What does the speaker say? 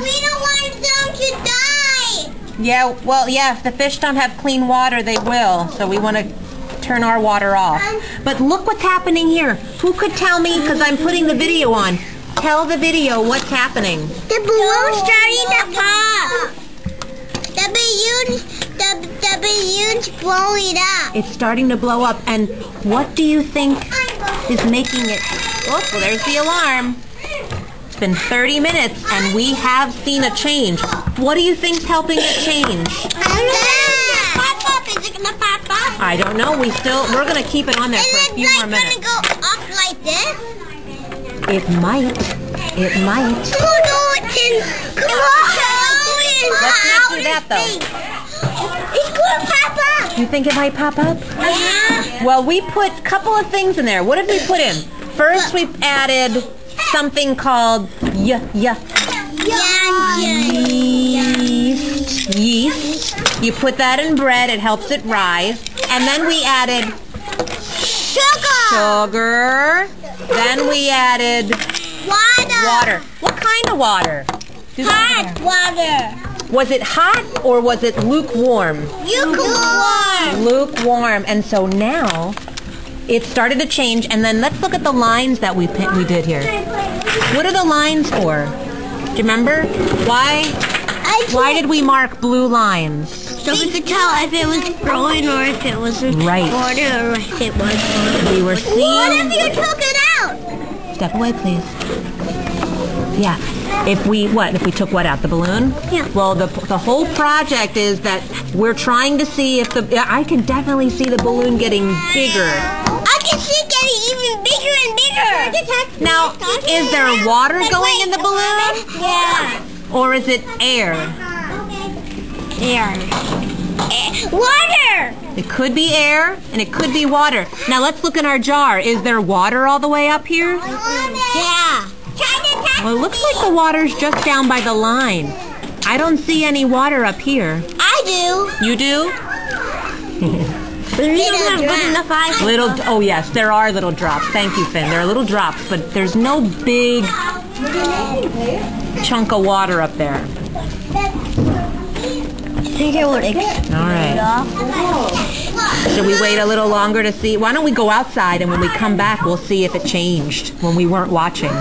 We don't want them to die. Yeah, well, yeah, if the fish don't have clean water, they will. So we want to turn our water off. But look what's happening here. Who could tell me, because I'm putting the video on. Tell the video what's happening. The balloon's starting to pop. The balloon's blowing up. It's starting to blow up. And what do you think is making it? Oh, well, there's the alarm. It's been 30 minutes, and we have seen a change. What do you think's helping it change? Pop up. Is it gonna pop up? I don't know. We're gonna keep it on there for a few more minutes. Is it gonna go up like this? It might. It might. Let's not do that, though. It's gonna pop up. You think it might pop up? Yeah. Well, we put a couple of things in there. What did we put in? First, we added something called yeast. You put that in bread. It helps it rise. And then we added sugar. Then we added water. What kind of water? Hot water. Was it hot or was it lukewarm? Lukewarm. Lukewarm. And so now it started to change. And then let's look at the lines that we did here. What are the lines for? Do you remember? Why did we mark blue lines? So we could tell if it was growing or if it was water or if it was. We were seeing. What if you took it out? Step away, please. Yeah. If we took what out? The balloon? Yeah. Well, the whole project is that we're trying to see if I can definitely see the balloon getting bigger. I can see it getting even bigger and bigger. Now, is there water going in the balloon? Yeah. Or is it air? Air. Water. It could be air and it could be water. Now let's look in our jar. Is there water all the way up here? Yeah. Well, it looks like the water's just down by the line. I don't see any water up here. I do. You do? We don't have good enough eyes. Oh yes, there are little drops. Thank you, Finn. There are little drops, but there's no big chunk of water up there. I think it would All right. Should we wait a little longer to see? Why don't we go outside and when we come back, we'll see if it changed when we weren't watching.